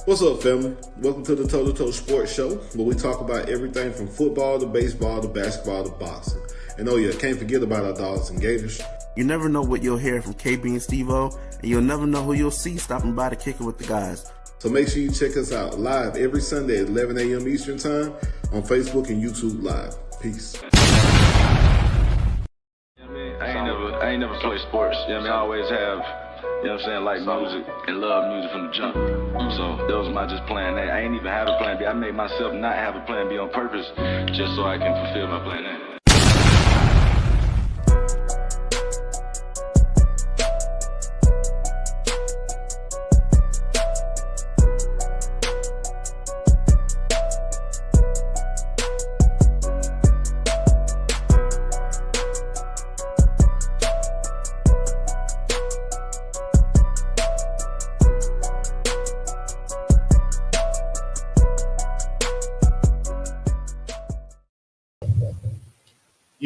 What's up, family? Welcome to the Toe to Toe Sports Show, where we talk about everything from football to baseball to basketball to boxing. And oh yeah, can't forget about our Dawgs and Gators. You never know what you'll hear from KB and Steve-O, and you'll never know who you'll see stopping by to kick it with the guys. So make sure you check us out live every Sunday at 11 a.m. Eastern Time on Facebook and YouTube Live. Peace. I ain't never played sports. You know what I mean? I always have, you know what I'm saying, like music and love music from the jump. So that was my just plan A. I ain't even have a plan B. I made myself not have a plan B on purpose just so I can fulfill my plan A.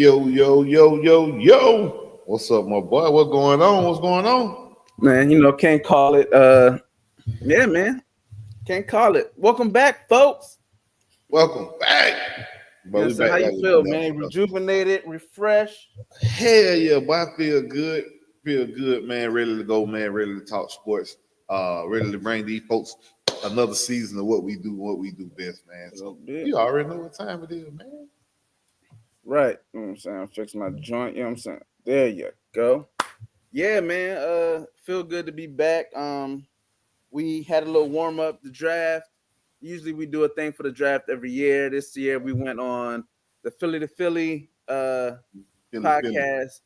Yo. What's up, my boy? What's going on? Man, can't call it. Yeah, man. Can't call it. Welcome back, folks. Welcome back. So how you feel, man? Rejuvenated, refreshed? Hell yeah, boy. I feel good. Man. Ready to go, man. Ready to talk sports. Ready to bring these folks another season of what we do best, man. So you already know what time it is, man. Right. You know what I'm saying? I'm fixing my joint. You know what I'm saying? There you go. Yeah, man. Feel good to be back. We had a little warm up, the draft. Usually we do a thing for the draft every year. This year we went on the Philly to Philly podcast.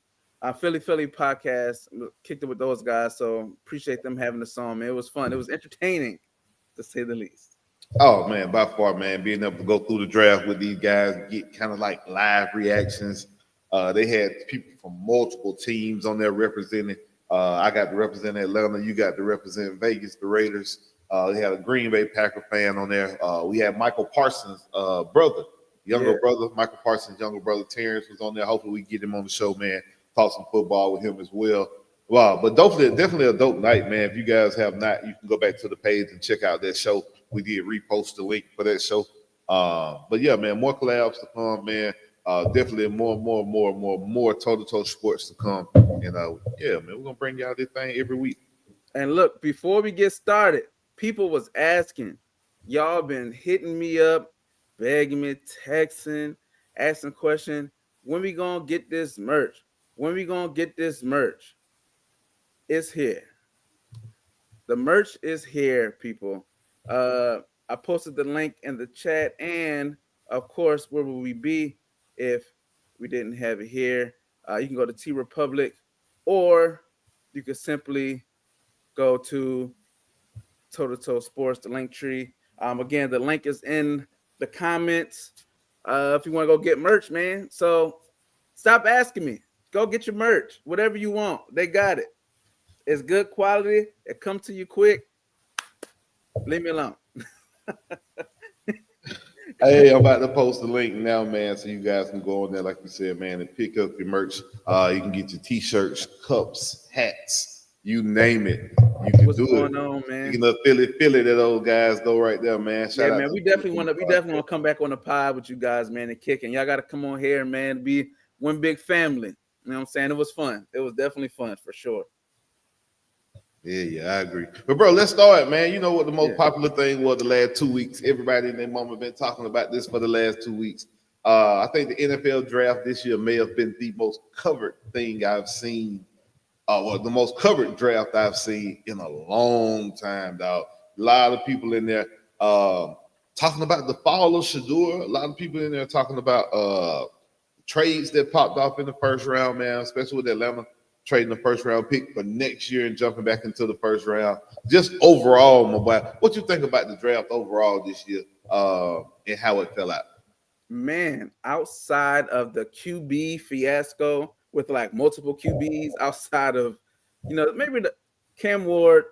Philly podcast. Kicked it with those guys. So appreciate them having us on, man. It was fun. It was entertaining, to say the least. Oh man, by far, man, being able to go through the draft with these guys, get kind of like live reactions. They had people from multiple teams on there representing. I got to represent Atlanta. You got to represent Vegas, the Raiders. They had a Green Bay Packer fan on there. We had Michael Parsons' brother, Michael Parsons' younger brother, Terrence, was on there. Hopefully we get him on the show, man. Talk some football with him as well. Wow, but definitely a dope night, man. If you guys have not, you can go back to the page and check out that show. We did repost the link for that show. But yeah, man, more collabs to come, man. Definitely more toe-to-toe sports to come. And yeah, man, we're gonna bring y'all this thing every week. And look, before we get started, people was asking, y'all been hitting me up, begging me, texting, asking questions. When we gonna get this merch? It's here. The merch is here, people. I posted the link in the chat, and of course, where would we be if we didn't have it here? You can go to T Republic, or you could simply go to Toe to Toe Sports, the link tree. Again, the link is in the comments. If you want to go get merch, man. So stop asking me. Go get your merch, whatever you want. They got it. It's good quality. It comes to you quick. Leave me alone. Hey, I'm about to post the link now, man, so you guys can go on there, like you said, man, and pick up your merch. You can get your t-shirts, cups, hats, you name it. You can What's do going it. on, man? You can Philly that old guys go right there, man. Shout out, man. We definitely want to come back on the pod with you guys, man, and kicking. Y'all got to come on here, man. Be one big family. You know what I'm saying? It was fun. It was definitely fun for sure. Yeah, I agree. But bro, let's start, man. You know what the most popular thing was the last 2 weeks? Everybody and their mama been talking about this for the last 2 weeks. I think the NFL draft this year may have been the most covered thing I've seen, or the most covered draft I've seen in a long time, dog. A lot of people in there talking about the fall of Shador. A lot of people in there talking about trades that popped off in the first round, man, especially with Atlanta trading the first round pick for next year and jumping back into the first round. Just overall, my boy, what you think about the draft overall this year and how it fell out? Man, outside of the QB fiasco with like multiple QBs, outside of, maybe the Cam Ward,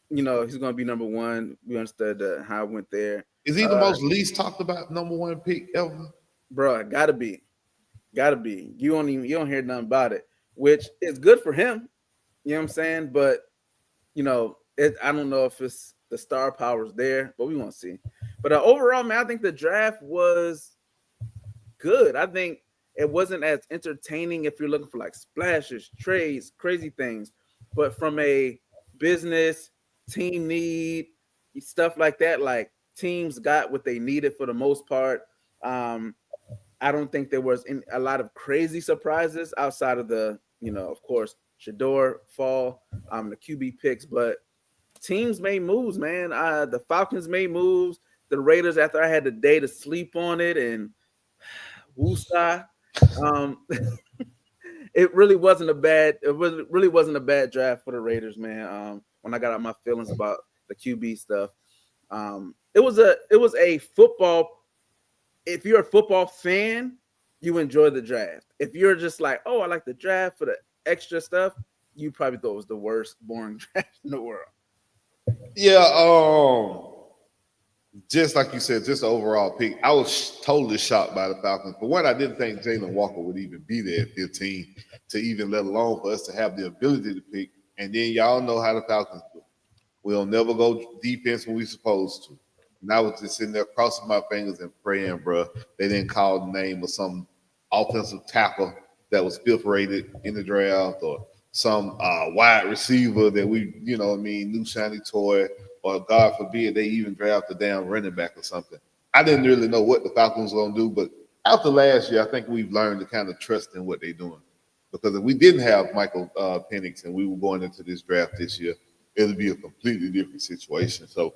he's going to be number one. We understood how it went there. Is he the most least talked about number one pick ever? Bro, gotta be. You don't hear nothing about it, which is good for him. You know what I'm saying? But I don't know if it's the star power's there, but we won't see. But overall, man, I think the draft was good. I think it wasn't as entertaining if you're looking for like splashes, trades, crazy things, but from a business team need stuff like that, like teams got what they needed for the most part. I don't think there was a lot of crazy surprises outside of the, of course, Shador fall, the QB picks, but teams made moves, man. The Falcons made moves. The Raiders, after I had the day to sleep on it, and woosah, it really wasn't a bad. Really wasn't a bad draft for the Raiders, man. When I got out my feelings about the QB stuff, it was a football. If you're a football fan, you enjoy the draft. If you're just like, oh, I like the draft for the extra stuff, you probably thought it was the worst, boring draft in the world. Yeah, just like you said, just the overall pick. I was totally shocked by the Falcons. For one, I didn't think Jalen Walker would even be there at 15 to even let alone for us to have the ability to pick. And then y'all know how the Falcons do. We'll never go defense when we're supposed to. And I was just sitting there crossing my fingers and praying, bro. They didn't call the name of some offensive tackle that was fifth rated in the draft or some wide receiver that we, new shiny toy, or God forbid they even draft a damn running back or something. I didn't really know what the Falcons were going to do, but after last year, I think we've learned to kind of trust in what they're doing. Because if we didn't have Michael Penix and we were going into this draft this year, it would be a completely different situation. So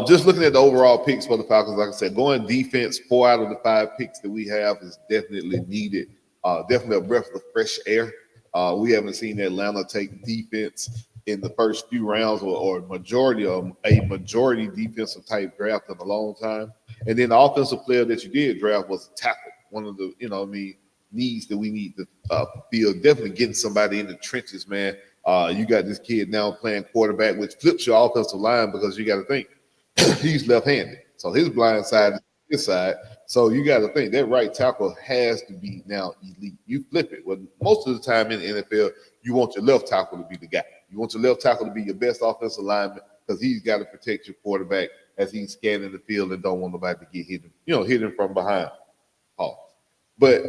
just looking at the overall picks for the Falcons, like I said, going defense, 4 out of the 5 picks that we have is definitely needed. Definitely a breath of fresh air. We haven't seen Atlanta take defense in the first few rounds or majority of a majority defensive type draft in a long time. And then the offensive player that you did draft was a tackle. One of the, needs that we need to feel. Definitely getting somebody in the trenches, man. You got this kid now playing quarterback, which flips your offensive line because you got to think he's left-handed. So his blind side is his side. So you got to think that right tackle has to be now elite. You flip it. Well, most of the time in the NFL, you want your left tackle to be the guy. You want your left tackle to be your best offensive lineman because he's got to protect your quarterback as he's scanning the field and don't want nobody to get hit him from behind. But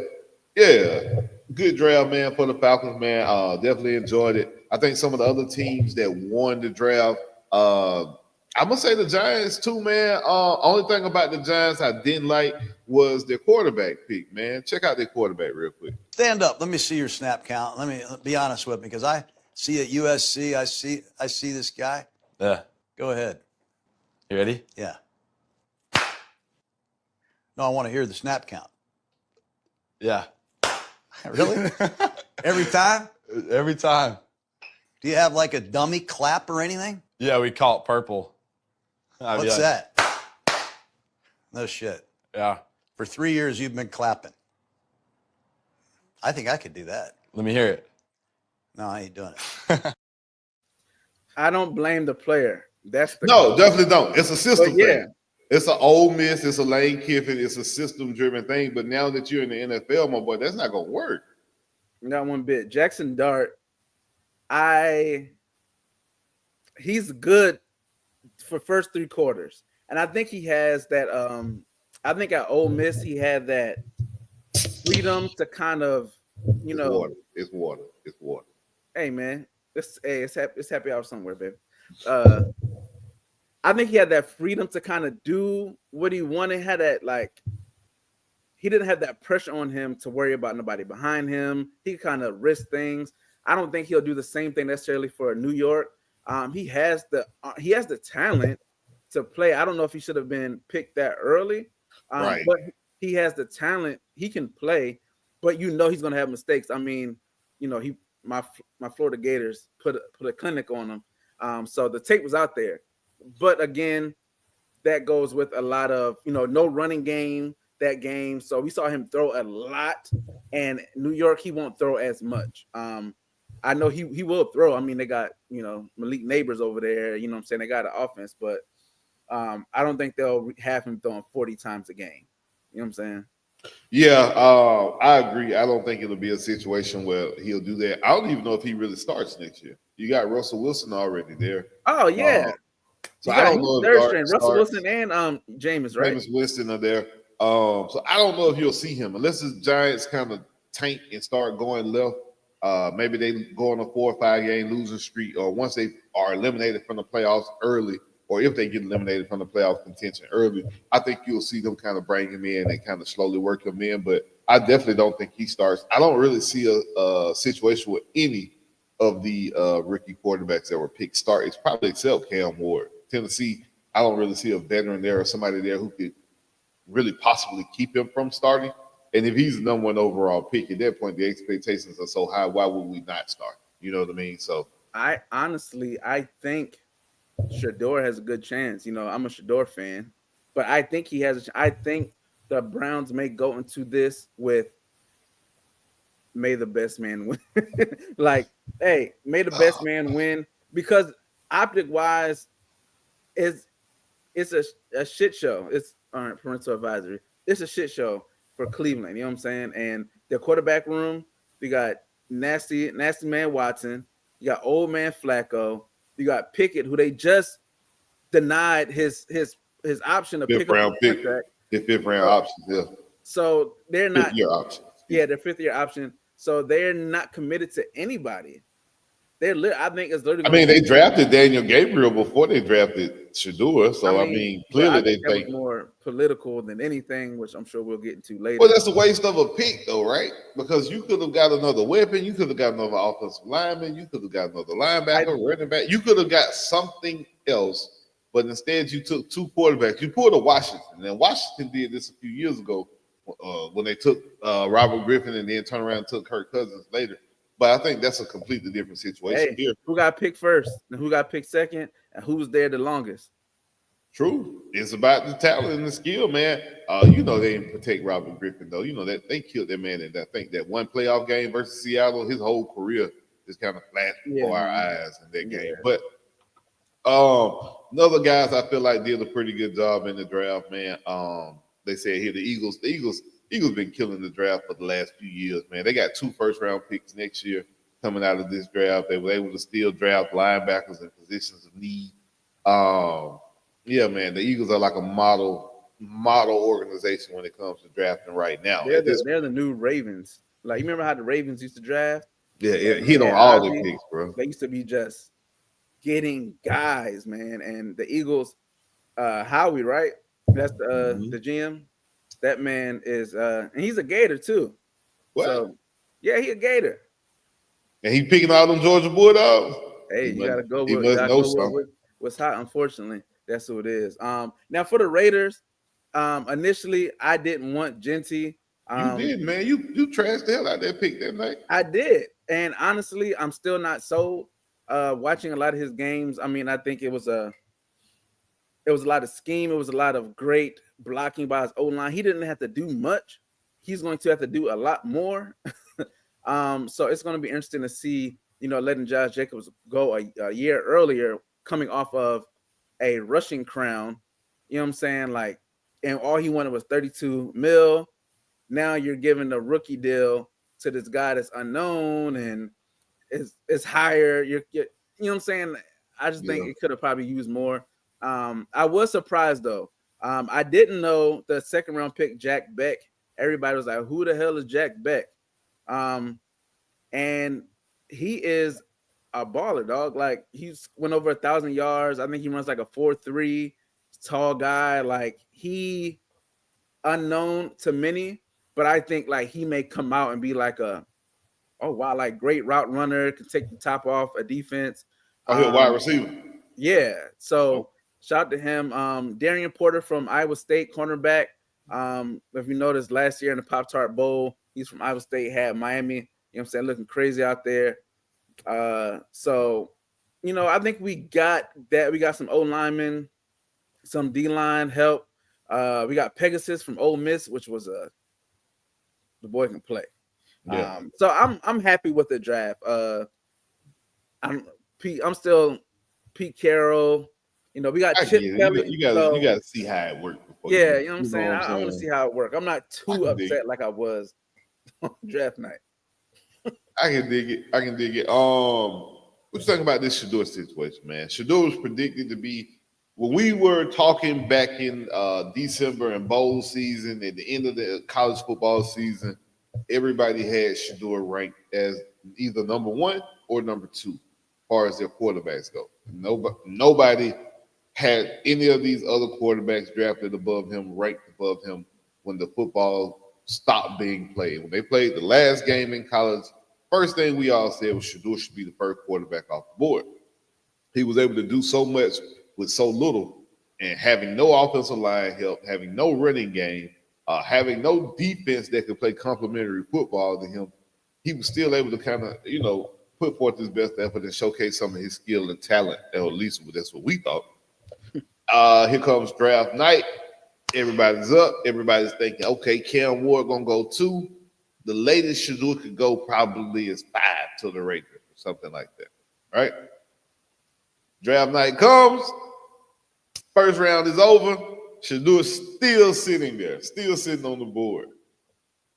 yeah, good draft, man, for the Falcons, man. Definitely enjoyed it. I think some of the other teams that won the draft, I'm gonna say the Giants too, man. Only thing about the Giants I didn't like was their quarterback pick, man. Check out their quarterback real quick. Stand up. Let me see your snap count. Let me be honest with me, because I see at USC, I see this guy. Yeah. Go ahead. You ready? Yeah. No, I want to hear the snap count. Yeah. Really? Every time? Every time. Do you have like a dummy clap or anything? Yeah, we call it purple. What's that? No shit. Yeah. For 3 years, you've been clapping. I think I could do that. Let me hear it. No, I ain't doing it. I don't blame the player. No, definitely don't. It's a system yeah. thing. It's an Ole Miss. It's a Lane Kiffin. It's a system-driven thing. But now that you're in the NFL, my boy, that's not going to work. Not one bit. Jackson Dart, he's good for first 3 quarters. And I think he has that I think at Ole Miss he had that freedom to kind of, It's water. Hey man, it's happy hour somewhere, baby. I think he had that freedom to kind of do what he wanted. Had that he didn't have that pressure on him to worry about nobody behind him. He kind of risked things. I don't think he'll do the same thing necessarily for New York. He has the talent to play. I don't know if he should have been picked that early, right. But he has the talent. He can play, but he's going to have mistakes. I mean, my Florida Gators put a clinic on him, so the tape was out there. But again, that goes with a lot of no running game that game. So we saw him throw a lot, and New York he won't throw as much. I know he will throw. I mean, they got Malik Neighbors over there. You know what I'm saying? They got an offense, but I don't think they'll have him throwing 40 times a game. You know what I'm saying? Yeah, I agree. I don't think it'll be a situation where he'll do that. I don't even know if he really starts next year. You got Russell Wilson already there. Oh yeah. So You I got don't know if third Dart string, Russell starts. Wilson and Jameis, right? Jameis Winston are there. So I don't know if you'll see him unless the Giants kind of tank and start going left. Maybe they go on a 4 or 5 game losing streak, or once they are eliminated from the playoffs early, or if they get eliminated from the playoff contention early, I think you'll see them kind of bring him in and kind of slowly work him in. But I definitely don't think he starts. I don't really see a situation with any of the rookie quarterbacks that were picked start. It's probably except Cam Ward. Tennessee, I don't really see a veteran there or somebody there who could really possibly keep him from starting. And if he's the number 1 overall pick, at that point, the expectations are so high. Why would we not start? You know what I mean? So I think Shador has a good chance. I'm a Shador fan, but I think he has. I think the Browns may go into this with may the best man win. Like, hey, may the best man win, because optic wise, it's a shit show. It's parental advisory. It's a shit show for Cleveland. You know what I'm saying? And their quarterback room, we got nasty man Watson. You got old man Flacco. You got Pickett, who they just denied his option to pick up round the pick, contract. the 5th round option, yeah. So they're not 5th year option. Yeah, their 5th year option. So they're not committed to anybody. I think it's literally. I mean, they drafted Daniel Gabriel before they drafted Shador. So I mean clearly they that was more political than anything, which I'm sure we'll get into later. Well, that's a waste of a pick, though, right? Because you could have got another weapon, you could have got another offensive lineman, you could have got another linebacker, running back, you could have got something else, but instead you took 2 quarterbacks. You pulled a Washington, and Washington did this a few years ago when they took Robert Griffin and then turned around and took Kirk Cousins later. But I think that's a completely different situation here. Who got picked first and who got picked second and who was there the longest? True. It's about the talent and the skill, man. They didn't protect Robert Griffin, though. That they killed that man. And I think that one playoff game versus Seattle, his whole career is kind of flashed before our eyes in that game. But another guys I feel like did a pretty good job in the draft, man. They said here the Eagles been killing the draft for the last few years, man. They got 2 first-round picks next year coming out of this draft. They were able to still draft linebackers in positions of need. Yeah, man, the Eagles are like a model organization when it comes to drafting right now. They're the new Ravens. Like, you remember how the Ravens used to draft? Yeah, hit on all their picks, bro. They used to be just getting guys, man. And the Eagles, Howie, right? That's the GM. That man is, and he's a Gator too. What? So, yeah, he a Gator. And he picking all them Georgia Bulldogs. Hey, you gotta go with what's hot. Unfortunately, that's who it is. Now for the Raiders, initially I didn't want Genty. You did, man. You trashed the hell out of that pick that night. I did, and honestly, I'm still not sold. Watching a lot of his games, I mean, I think it was a lot of scheme. It was a lot of great blocking by his O-line. He didn't have to do much. He's going to have to do a lot more. So it's going to be interesting to see, letting Josh Jacobs go a year earlier, coming off of a rushing crown. You know what I'm saying? Like, and all he wanted was $32 million. Now you're giving a rookie deal to this guy that's unknown and is higher. You know what I'm saying? I just think it could have probably used more. I was surprised though. I didn't know the 2nd round pick, Jack Beck. Everybody was like, who the hell is Jack Beck? And he is a baller, dog. Like, he's went over 1,000 yards. I think he runs like a 4.3, tall guy. Like, he unknown to many, but I think like he may come out and be like like great route runner, can take the top off a defense. He's a wide receiver. Yeah. So shout out to him. Darian Porter from Iowa State, cornerback. If you noticed last year in the Pop-Tart Bowl, he's from Iowa State, had Miami, you know what I'm saying, looking crazy out there. So, I think we got that. We got some O linemen, some D-line help. We got Pegasus from Ole Miss, which was the boy can play. Yeah. So I'm happy with the draft. I'm still Pete Carroll. We got Chip Kelly. You got to see how it works. Yeah, you know what I'm saying? I want to see how it works. I'm not too upset like I was on draft night. I can dig it. What you talking about this Shador situation, man? Shador was predicted to be when we were talking back in December and bowl season, at the end of the college football season, everybody had Shador ranked as either number 1 or number 2, as far as their quarterbacks go. Nobody had any of these other quarterbacks drafted above him, ranked above him when the football stopped being played. When they played the last game in college, first thing we all said was Shador should be the first quarterback off the board. He was able to do so much with so little, and having no offensive line help, having no running game, having no defense that could play complementary football to him, he was still able to kind of, put forth his best effort and showcase some of his skill and talent, or at least that's what we thought. Here comes draft night. Everybody's up. Everybody's thinking, okay, Cam Ward gonna go 2. The latest Shador could go probably is 5 to the Raiders or something like that, right? Draft night comes. First round is over. Shador's still sitting there, still sitting on the board.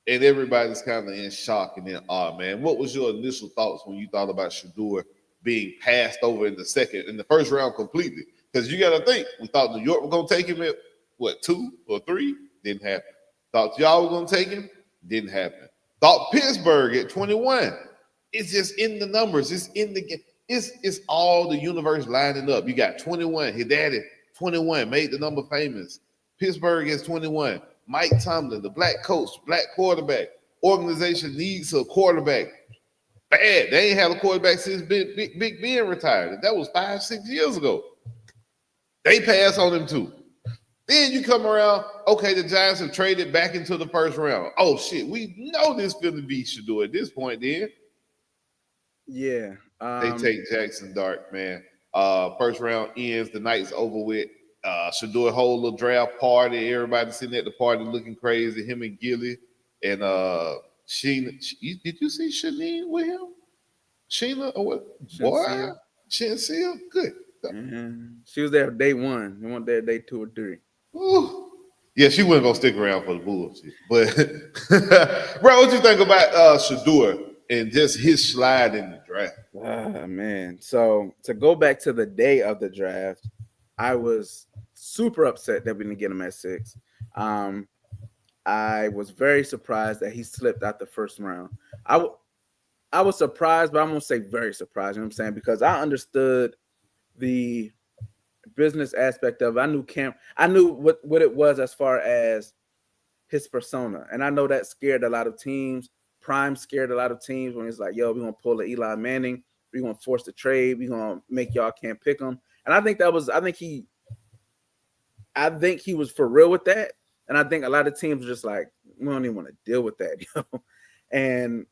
And everybody's kind of in shock and in awe, man. What was your initial thoughts when you thought about Shador being passed over in the first round completely? Because you got to think, we thought New York was going to take him at, 2 or 3? Didn't happen. Thought y'all were going to take him? Didn't happen. Thought Pittsburgh at 21. It's just in the numbers. It's in the game. It's all the universe lining up. You got 21. His daddy, 21, made the number famous. Pittsburgh is 21. Mike Tomlin, the black coach, black quarterback. Organization needs a quarterback. Bad. They ain't had a quarterback since Big Ben retired. That was 5-6 years ago. They pass on him too. Then you come around, okay, the Giants have traded back into the first round. Oh, shit, we know this going to be Shador at this point then. Yeah. They take Jackson Dart, man. First round ends, the night's over with. Shador hold a little draft party. Everybody sitting at the party looking crazy. Him and Gilly and Sheena. Did you see Shanine with him? Sheena or what? Boy, Shenseal? Good. Mm-hmm. She was there day 1. They weren't there day 2 or 3. Ooh. Yeah, she wasn't gonna stick around for the bullshit. But bro, what you think about Shador and just his slide in the draft? Man. So to go back to the day of the draft, I was super upset that we didn't get him at 6. I was very surprised that he slipped out the first round. I was surprised, but I'm gonna say very surprised. You know what I'm saying? Because I understood the business aspect of it. I knew what it was as far as his persona, and I know that scared a lot of teams. Prime scared a lot of teams when it's like, yo, we're gonna pull an Eli Manning, we're gonna force the trade, we're gonna make y'all can't pick him. And I think he was for real with that. And I think a lot of teams are just like, we don't even want to deal with that, And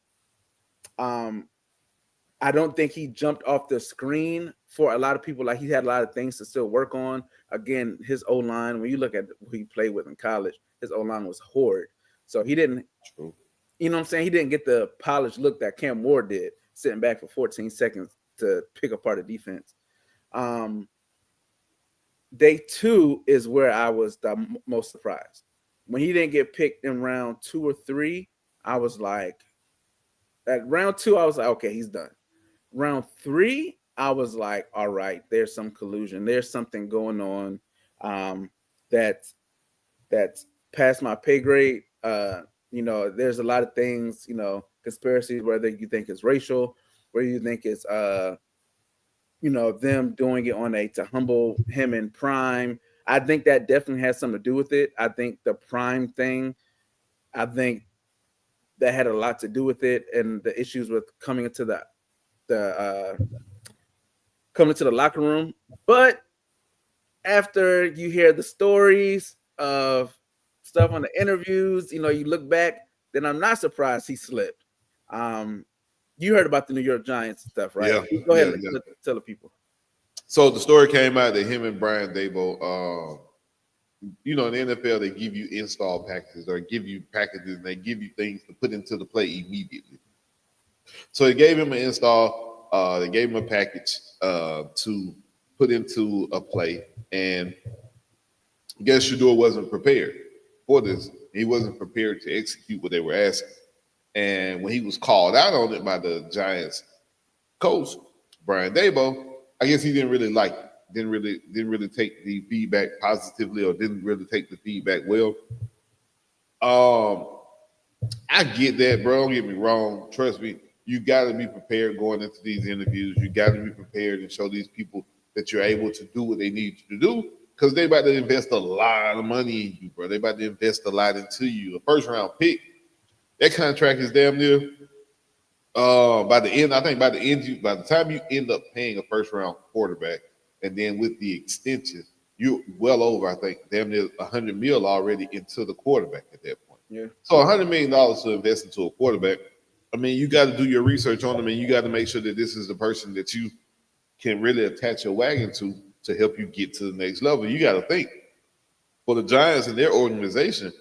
I don't think he jumped off the screen for a lot of people. Like, he had a lot of things to still work on. Again, his O-line, when you look at who he played with in college, his O-line was horrid. So he didn't, you know what I'm saying? He didn't get the polished look that Cam Ward did, sitting back for 14 seconds to pick apart a defense. Day 2 is where I was the most surprised. When he didn't get picked in round 2 or 3, I was like, at round 2, I was like, okay, he's done. Round 3, I was like, all right, there's some collusion. There's something going on that's past my pay grade. There's a lot of things, conspiracies, whether you think it's racial, whether you think it's them doing it to humble him in Prime. I think that definitely has something to do with it. I think the Prime thing, that had a lot to do with it, and the issues with coming into the locker room. But after you hear the stories of stuff on the interviews, you look back, then I'm not surprised he slipped. You heard about the New York Giants stuff, right? Yeah. Go ahead and tell the people. So the story came out that him and Brian Daboll, in the NFL, they give you install packages or give you packages, and they give you things to put into the play immediately. So they gave him an install. They gave him a package to put into a play, and I guess Shador wasn't prepared for this. He wasn't prepared to execute what they were asking. And when he was called out on it by the Giants coach, Brian Daboll, I guess he didn't really like it. didn't really take the feedback positively or didn't really take the feedback well. I get that, bro. Don't get me wrong. Trust me, you got to be prepared going into these interviews. You got to be prepared and show these people that you're able to do what they need you to do because they about to invest a lot of money in you, bro. They about to invest a lot into you. A first round pick, that contract is damn near. By the end, I think by the time you end up paying a first round quarterback, and then with the extension, you're well over, I think, damn near $100 million already into the quarterback at that point. Yeah. So $100 million to invest into a quarterback. I mean, you got to do your research on them, and you got to make sure that this is the person that you can really attach your wagon to help you get to the next level. You got to think for the Giants and their organization,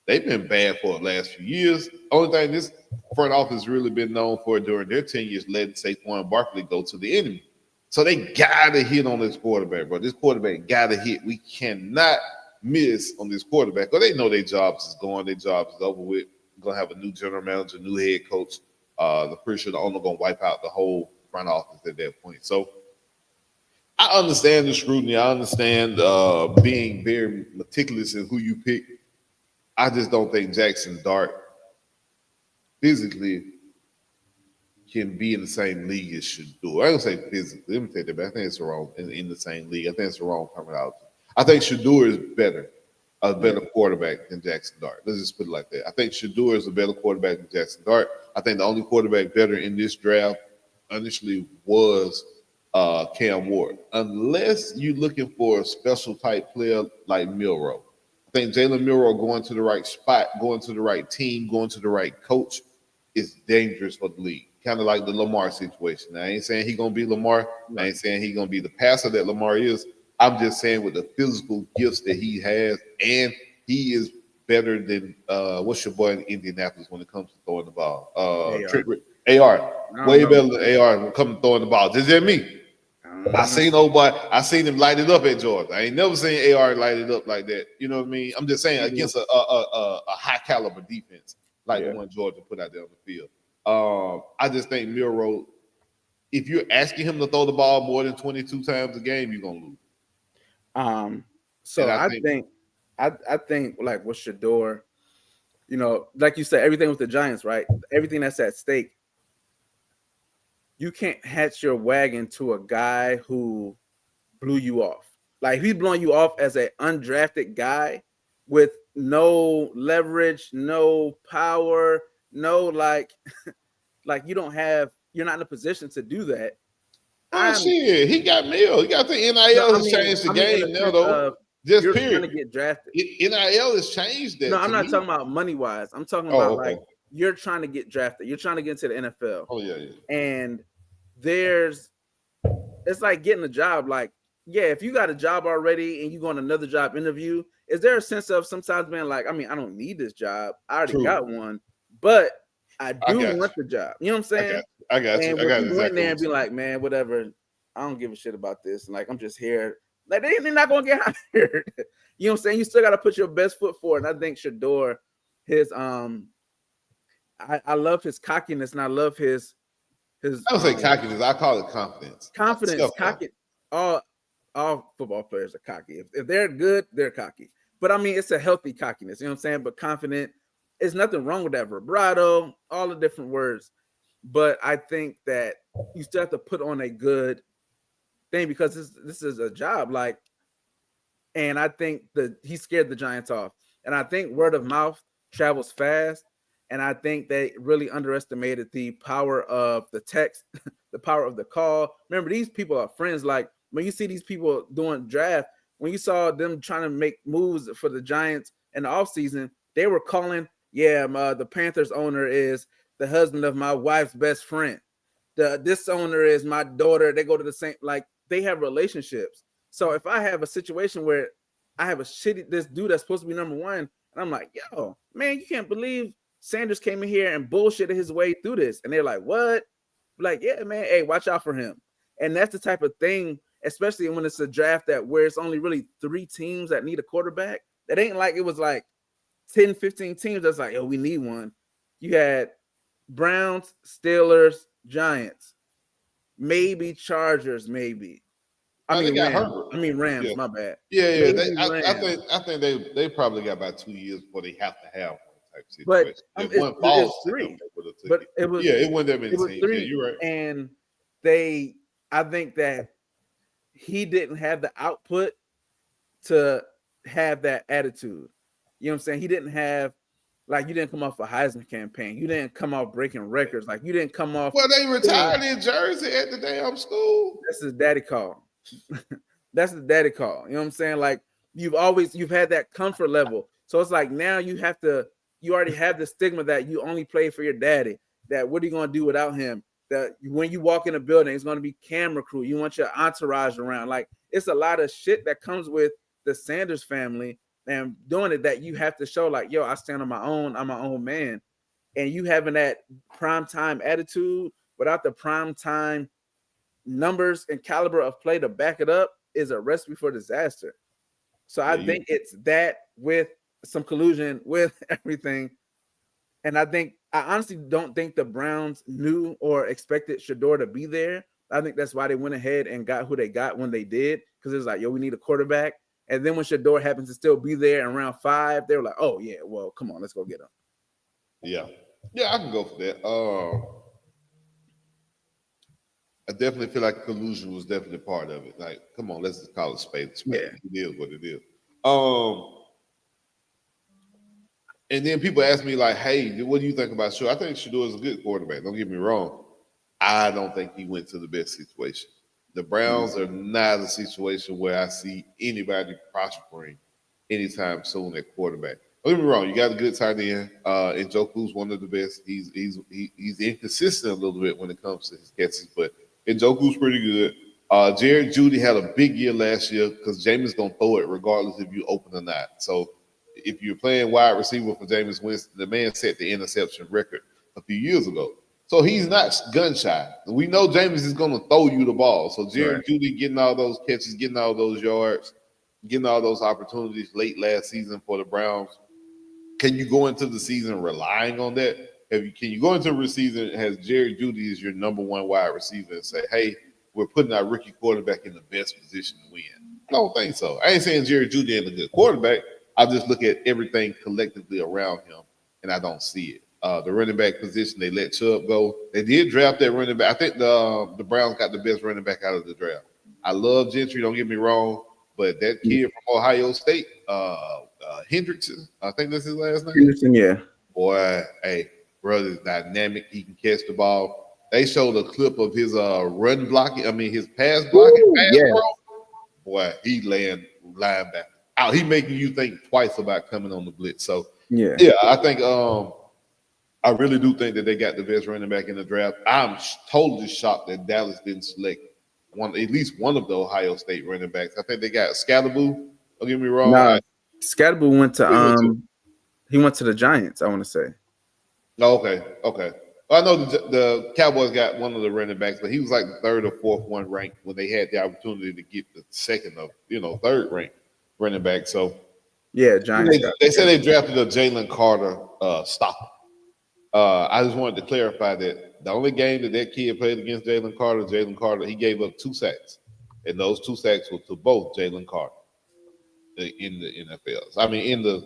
they've been bad for the last few years. Only thing this front office really been known for during their 10 years letting Saquon Barkley go to the enemy. So they gotta hit on this quarterback, bro. This quarterback gotta hit. We cannot miss on this quarterback. Because they know their jobs is going, their jobs is over with. We're gonna have a new general manager, new head coach. The pretty sure the owner gonna wipe out the whole front office at that point. So I understand the scrutiny. I understand being very meticulous in who you pick. I just don't think Jackson Dart physically can be in the same league as Shador. I don't say physically. Let me take that back. I think it's wrong in the same league. I think it's the wrong terminology. I think Shador is a better quarterback than Jackson Dart. Let's just put it like that. I think Shador is a better quarterback than Jackson Dart. I think the only quarterback better in this draft initially was Cam Ward. Unless you're looking for a special type player like Milroe. I think Jalen Milroe going to the right spot, going to the right team, going to the right coach is dangerous for the league. Kind of like the Lamar situation. Now, I ain't saying he's going to be Lamar. I ain't saying he's going to be the passer that Lamar is. I'm just saying with the physical gifts that he has, and he is better than what's your boy in Indianapolis when it comes to throwing the ball? AR. Way better than AR when it comes to throwing the ball. Just at me. I seen him light it up at Georgia. I ain't never seen AR light it up like that. You know what I mean? I'm just saying against a high caliber defense like the one Georgia put out there on the field. I just think Milroe, if you're asking him to throw the ball more than 22 times a game, you're gonna lose. So I think like with Shador, you know, like you said, everything with the Giants, right? Everything that's at stake. You can't hatch your wagon to a guy who blew you off. Like he's blowing you off as an undrafted guy with no leverage, no power, no like you don't have. You're not in a position to do that. Shit, he got Mill. He got the NIL has changed the game now, though. Just you're period. trying to get drafted. NIL has changed that. No, I'm not talking about money wise. I'm talking about like you're trying to get drafted. You're trying to get into the NFL. Oh yeah. And it's like getting a job. Like, yeah, if you got a job already and you go on another job interview, is there a sense of sometimes being like, I mean, I don't need this job. I already got one, but I do want the job. You know what I'm saying? I got you. I got you. Exactly. There and be like, man, whatever. I don't give a shit about this. And like, I'm just here. Like, they're not gonna get hired. You know what I'm saying? You still got to put your best foot forward. And I think Shador, his I love his cockiness and I love his. I don't say cockiness. I call it confidence. Confidence, cocky. All football players are cocky. If they're good, they're cocky. But I mean, it's a healthy cockiness. You know what I'm saying? But confident. There's nothing wrong with that. Vibrato, all the different words. But I think that you still have to put on a good thing because this is a job. Like, and I think that he scared the Giants off. And I think word of mouth travels fast. And I think they really underestimated the power of the text, the power of the call. Remember, these people are friends. Like when you see these people doing draft, when you saw them trying to make moves for the Giants in the offseason, they were calling, the Panthers owner is the husband of my wife's best friend. This owner is my daughter. They go to the same, like they have relationships. So if I have a situation where I have this dude that's supposed to be number one, and I'm like, yo, man, you can't believe Sanders came in here and bullshitted his way through this. And they're like, what? Like, yeah, man, hey, watch out for him. And that's the type of thing, especially when it's a draft where it's only really 3 teams that need a quarterback. That ain't like it was like 10, 15 teams that's like, we need one. You had Browns, Steelers, Giants, maybe Chargers, maybe. I mean they got Rams. Herbert. I mean Rams. Yeah. My bad. Yeah. Rams. I think they probably got about 2 years before they have to have one type But situation. If it's, one falls it's to them, three. they would have took But it. it was It wasn't that many it was teams. 3, Yeah, you're right. and I think that he didn't have the output to have that attitude. You know what I'm saying? He didn't have, like, you didn't come off a Heisman campaign. You didn't come off breaking records. Like, you didn't come off. Well, they retired in Jersey at the damn school. That's his daddy call. That's the daddy call. You know what I'm saying? Like, you've had that comfort level. So it's like now you already have the stigma that you only play for your daddy. That what are you going to do without him? That when you walk in a building, it's going to be camera crew. You want your entourage around. Like, it's a lot of shit that comes with the Sanders family and doing it, that you have to show, like, yo, I stand on my own. I'm my own man. And you having that prime time attitude without the prime time numbers and caliber of play to back it up is a recipe for disaster. So I think it's that with some collusion with everything. And I honestly don't think the Browns knew or expected Shador to be there. I think that's why they went ahead and got who they got when they did, because it was like, yo, we need a quarterback. And then when Shador happens to still be there in round 5, they were like, oh, yeah, well, come on, let's go get him. Yeah. Yeah, I can go for that. I definitely feel like collusion was definitely part of it. Like, come on, let's just call it spade. Yeah. It is what it is. And then people ask me, like, hey, what do you think about Shador? I think Shador is a good quarterback. Don't get me wrong. I don't think he went to the best situation. The Browns are not a situation where I see anybody prospering anytime soon at quarterback. Don't get me wrong, you got a good tight end. Njoku's one of the best. He's inconsistent a little bit when it comes to his catches, but Njoku's pretty good. Jared Jeudy had a big year last year because Jameis gonna throw it regardless if you open or not. So if you're playing wide receiver for Jameis Winston, the man set the interception record a few years ago. So he's not gun shy. We know Jameis is going to throw you the ball. So Jared Jeudy getting all those catches, getting all those yards, getting all those opportunities late last season for the Browns. Can you go into the season relying on that? Can you go into the season as Jared Jeudy is your number one wide receiver and say, hey, we're putting our rookie quarterback in the best position to win? I don't think so. I ain't saying Jared Jeudy ain't a good quarterback. I just look at everything collectively around him, and I don't see it. The running back position, they let Chubb go. They did draft that running back. I think the Browns got the best running back out of the draft. I love Gentry, don't get me wrong, but that kid from Ohio State, Hendrickson, I think that's his last name. Henderson, yeah. Boy, hey, brother's dynamic. He can catch the ball. They showed a clip of his run blocking. I mean, his pass blocking. Boy, he laying linebacker out. He making you think twice about coming on the blitz. So yeah, I think I really do think that they got the best running back in the draft. I'm totally shocked that Dallas didn't select at least one of the Ohio State running backs. I think they got Scalaboo. Don't get me wrong. Nah, Scalaboo went to he went to the Giants, I want to say. Okay. I know the Cowboys got one of the running backs, but he was like the third or fourth one ranked when they had the opportunity to get the second of third ranked running back. So yeah, Giants. They said they drafted a Jalen Carter stopper. I just wanted to clarify that the only game that kid played against Jalen Carter, he gave up 2 sacks. And those 2 sacks were to both Jalen Carter in the NFL.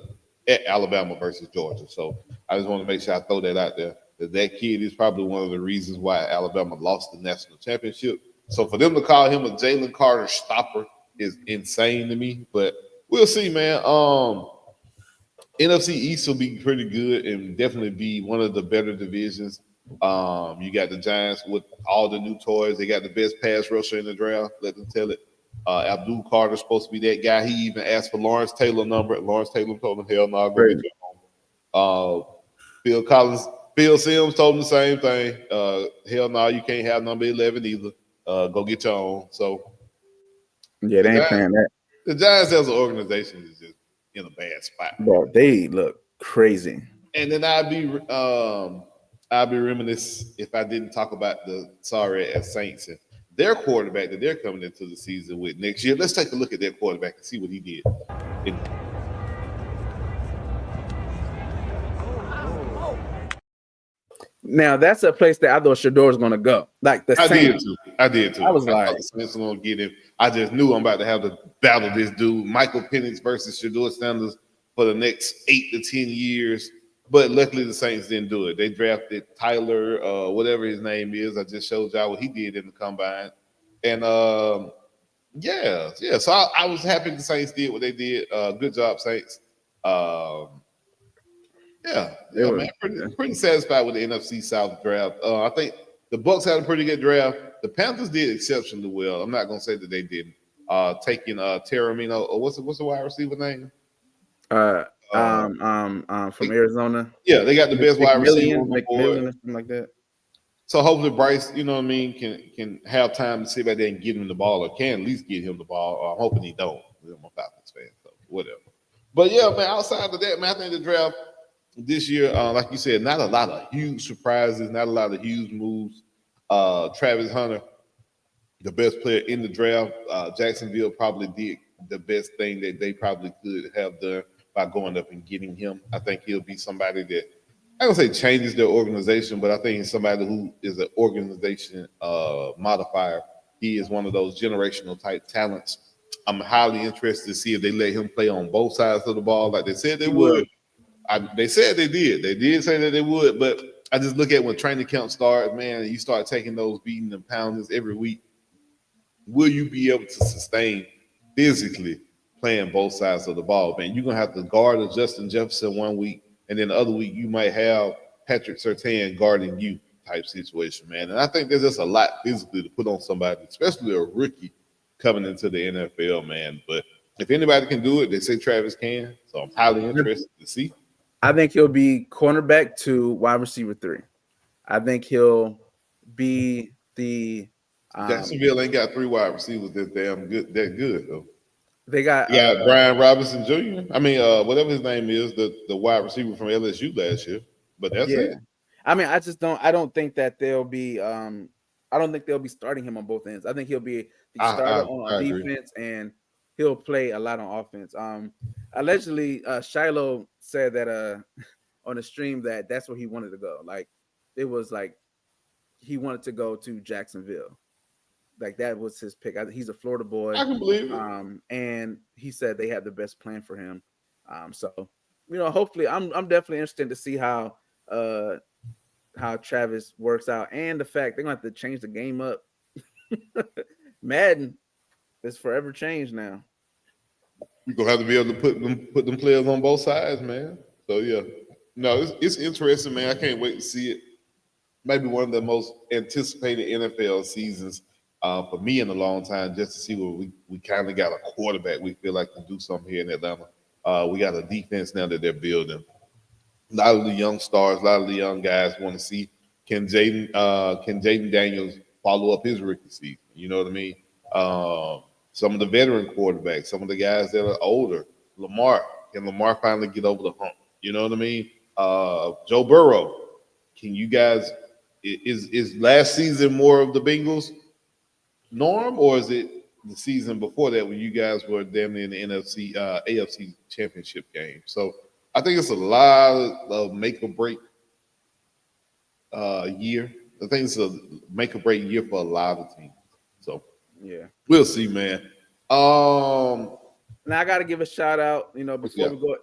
At Alabama versus Georgia. So I just want to make sure I throw that out there. That kid is probably one of the reasons why Alabama lost the national championship. So for them to call him a Jalen Carter stopper is insane to me. But we'll see, man. NFC East will be pretty good and definitely be one of the better divisions. You got the Giants with all the new toys. They got the best pass rusher in the draft. Let them tell it. Abdul Carter's supposed to be that guy. He even asked for Lawrence Taylor's number. Lawrence Taylor told him, hell no, go get your own. Phil Sims told him the same thing. Hell no, you can't have number 11 either. Go get your own. So yeah, they ain't playing that. The Giants as an organization is just in a bad spot. Bro, they look crazy. And then I'd be remiss if I didn't talk about the sorry ass Saints and their quarterback that they're coming into the season with next year. Let's take a look at their quarterback and see what he did. Now that's a place that I thought Shador was gonna go. Like the I did Saints. too. I did too. I was I like, thought the Saints were gonna get him. I just knew I'm about to have to battle this dude, Michael Penix versus Shador Sanders, for the next 8 to 10 years. But luckily, the Saints didn't do it. They drafted Tyler, whatever his name is. I just showed y'all what he did in the combine, and yeah. So I was happy the Saints did what they did. Good job, Saints. Um, they were man, pretty satisfied with the NFC South draft. I think the Bucks had a pretty good draft. The Panthers did exceptionally well. I'm not gonna say that they didn't. Taking Terramino, or what's the wide receiver name? from Arizona. Yeah, they got the best wide receiver on the board. McMillian, or something like that. So hopefully Bryce, you know what I mean, can have time to sit back there and get him the ball, or can at least get him the ball. Or I'm hoping he don't. I'm a Falcons fan, so whatever. But yeah, man, outside of that, man, I think the draft this year, like you said, not a lot of huge surprises, not a lot of huge moves. Travis Hunter, the best player in the draft. Jacksonville probably did the best thing that they probably could have done by going up and getting him. I think he'll be somebody that, I don't say changes their organization, but I think he's somebody who is an organization modifier. He is one of those generational type talents. I'm highly interested to see if they let him play on both sides of the ball like they said they would. They said they did. They did say that they would, but I just look at when training camp starts, man, and you start taking those beating and poundings every week. Will you be able to sustain physically playing both sides of the ball, man? You're gonna have to guard a Justin Jefferson one week, and then the other week you might have Patrick Surtain guarding you type situation, man. And I think there's just a lot physically to put on somebody, especially a rookie coming into the NFL, man. But if anybody can do it, they say Travis can. So I'm highly interested to see. I think he'll be cornerback 2, wide receiver 3. I think he'll be the Jacksonville ain't got 3 wide receivers that damn good, that good though. They got Brian Robinson Jr. I mean, whatever his name is, the wide receiver from LSU last year. But that's it. I mean, I don't think that they'll be I don't think they'll be starting him on both ends. I think he'll be the starter on defense, and he'll play a lot on offense. Allegedly, Shiloh said that on the stream that that's where he wanted to go. Like it was like he wanted to go to Jacksonville. Like that was his pick. He's a Florida boy. I can believe it. And he said they had the best plan for him. So hopefully, I'm definitely interested to see how Travis works out, and the fact they're gonna have to change the game up. Madden is forever changed now. You're gonna have to be able to put them players on both sides, man. So yeah. No, it's interesting, man. I can't wait to see it. Maybe one of the most anticipated NFL seasons for me in a long time, just to see where we kind of got a quarterback we feel like can do something here in Atlanta. We got a defense now that they're building. A lot of the young stars, a lot of the young guys want to see can Jaden Daniels follow up his rookie season. You know what I mean? Some of the veteran quarterbacks, some of the guys that are older. Can Lamar finally get over the hump? You know what I mean? Joe Burrow, can you guys? Is last season more of the Bengals norm, or is it the season before that when you guys were damn near in the AFC championship game? So I think it's a lot of make or break year. I think it's a make or break year for a lot of teams. So yeah, we'll see, man. Now I got to give a shout out. Before we go,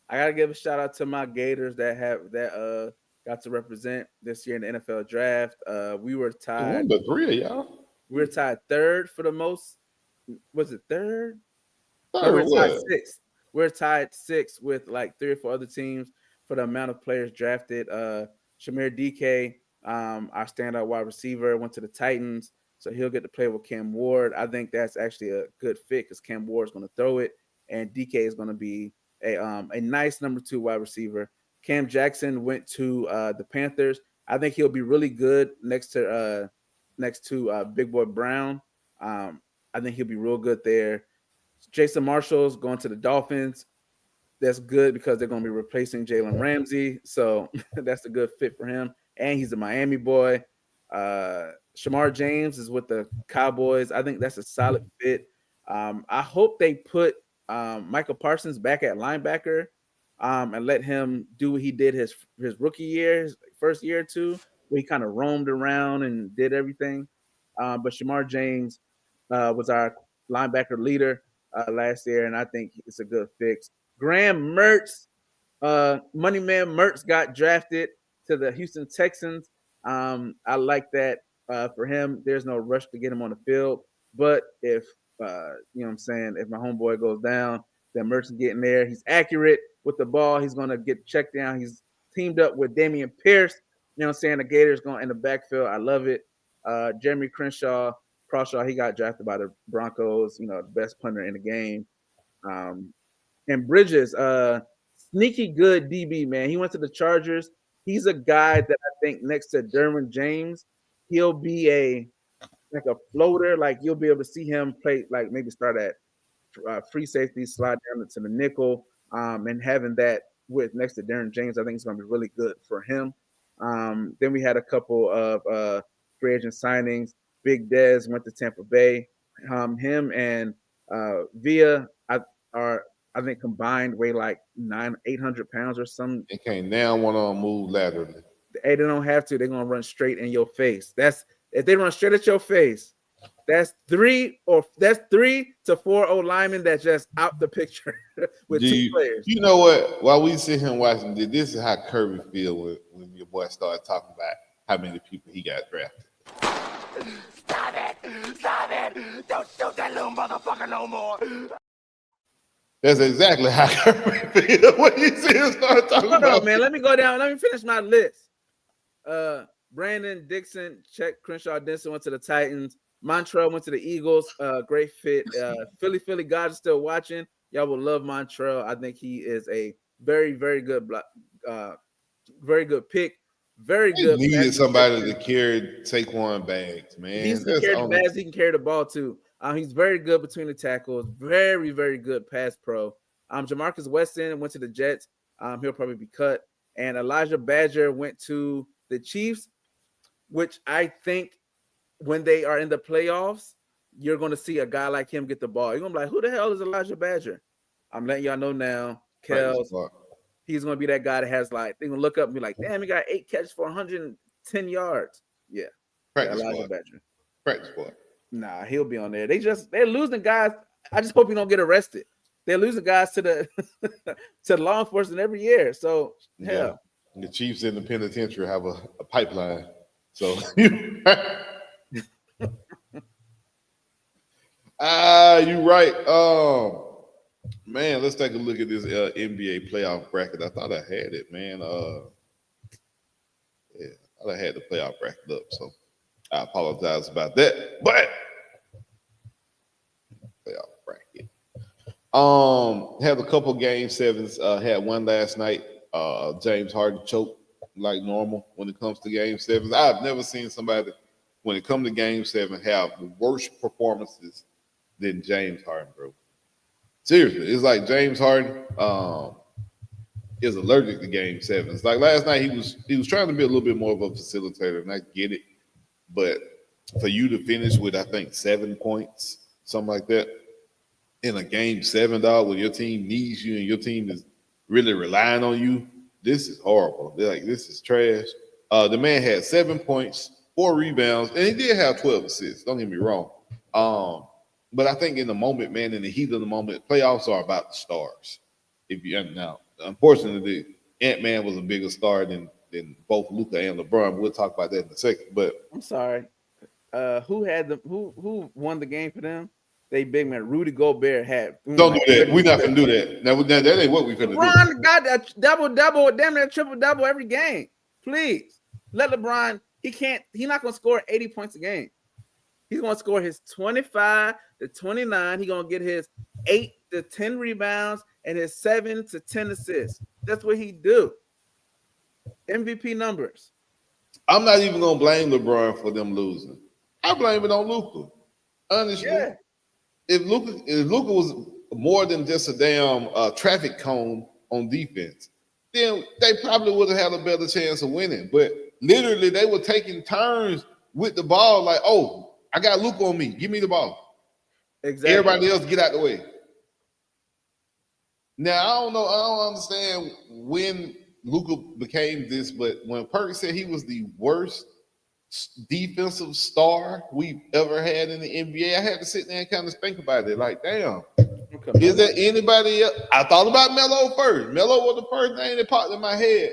I got to give a shout out to my Gators that got to represent this year in the NFL draft. We were tied. The 3 of y'all. We were tied third for the most. Was it third? No, we were tied sixth. We're tied 6th with like 3 or 4 other teams for the amount of players drafted. Shamir DK, our standout wide receiver, went to the Titans, so he'll get to play with Cam Ward. I think that's actually a good fit because Cam Ward is going to throw it, and DK is going to be a nice number 2 wide receiver. Cam Jackson went to the Panthers. I think he'll be really good next to Big Boy Brown. I think he'll be real good there. Jason Marshall's going to the Dolphins. That's good because they're going to be replacing Jalen Ramsey. So that's a good fit for him. And he's a Miami boy. Shamar James is with the Cowboys. I think that's a solid fit. I hope they put Michael Parsons back at linebacker and let him do what he did his rookie year, his first year or two. where he kind of roamed around and did everything. But Shamar James was our linebacker leader last year, and I think it's a good fix. Graham Mertz, Money Man Mertz got drafted to the Houston Texans. I like that for him. There's no rush to get him on the field, but if you know what I'm saying, if my homeboy goes down, then Mertz is getting there. He's accurate with the ball. He's gonna get checked down. He's teamed up with Damian Pierce. You know what I'm saying? The Gators going in the backfield. I love it. Jeremy Crawshaw, he got drafted by the Broncos. You know, the best punter in the game. And Bridges, sneaky good DB, man. He went to the Chargers. He's a guy that I think next to Derwin James, he'll be a floater. Like you'll be able to see him play, like maybe start at free safety, slide down to the nickel, and having that with next to Derwin James, I think it's going to be really good for him. Then we had a couple of free agent signings. Big Dez went to Tampa Bay. Him and Villa I think combined weigh like 800 pounds or something. They can't now want to move laterally. Hey, they don't have to. They're gonna run straight in your face. That's if they run straight at your face. That's 3 to 4 O linemen that's just out the picture with 2 players. You know what? While we sit here and watching, this is how Kirby feel when your boy started talking about how many people he got drafted. Stop it! Don't shoot that little motherfucker no more. That's exactly how Kirby feel when you see him start talking about. Hold on, man. Let me go down. Let me finish my list. Brandon Dixon, Crenshaw Denson went to the Titans. Montrell went to the Eagles. Great fit. Philly guys are still watching. Y'all will love Montrell. I think he is a very, very good pick. Very good. He needed somebody to carry Saquon bags, man. He can carry the bags. He can carry the ball too. He's very good between the tackles. Very, very good pass pro. Jamarcus Weston went to the Jets. He'll probably be cut. And Elijah Badger went to the Chiefs, which I think when they are in the playoffs, you're going to see a guy like him get the ball. You're going to be like, who the hell is Elijah Badger? I'm letting y'all know now. Kels, he's going to be that guy that has like, they're going to look up and be like, damn, he got 8 catches for 110 yards. Yeah. Elijah Badger. Practice squad. Nah, he'll be on there. They're losing guys. I just hope he don't get arrested. They're losing guys to the to law enforcement every year. So hell. Yeah. The Chiefs in the penitentiary have a pipeline. So you're right. Man, let's take a look at this NBA playoff bracket. I thought I had it, man. Yeah, I thought I had the playoff bracket up, so I apologize about that. But playoff bracket. Had a couple game sevens. Had one last night. James Harden choked like normal when it comes to game sevens. I've never seen somebody when it comes to game 7 have worse performances than James Harden, bro. Seriously, it's like James Harden is allergic to game 7s. Like last night, he was trying to be a little bit more of a facilitator, and I get it. But for you to finish with, I think, 7 points, something like that, in a game 7, dog, when your team needs you and your team is really relying on you, this is horrible. They're like, this is trash. The man had 7 points, 4 rebounds, and he did have 12 assists. Don't get me wrong. But I think in the moment, man, in the heat of the moment, playoffs are about the stars. Now, unfortunately, Ant-Man was a bigger star than both Luka and LeBron. We'll talk about that in a second. But I'm sorry. Who won the game for them? They big man Rudy Gobert had. Don't do that. We're not gonna do that. Now that ain't what we're gonna do. LeBron got a double, damn near triple every game. Please let LeBron. He's not gonna score 80 points a game. He's gonna score his 25 to 29. He's gonna get his 8 to 10 rebounds and his 7 to 10 assists. That's what he do. MVP numbers. I'm not even gonna blame LeBron for them losing. I blame it on Luka. Honestly, yeah. If Luka was more than just a damn traffic cone on defense, then they probably would have had a better chance of winning. But literally, they were taking turns with the ball. Like, oh, I got Luka on me. Give me the ball. Exactly. Everybody else get out the way. Now, I don't know. I don't understand when Luka became this, but when Perk said he was the worst defensive star we've ever had in the NBA, I had to sit there and kind of think about it. Like, damn, Okay, is Melo. there anybody else? I thought about Melo first. Melo was the first thing that popped in my head.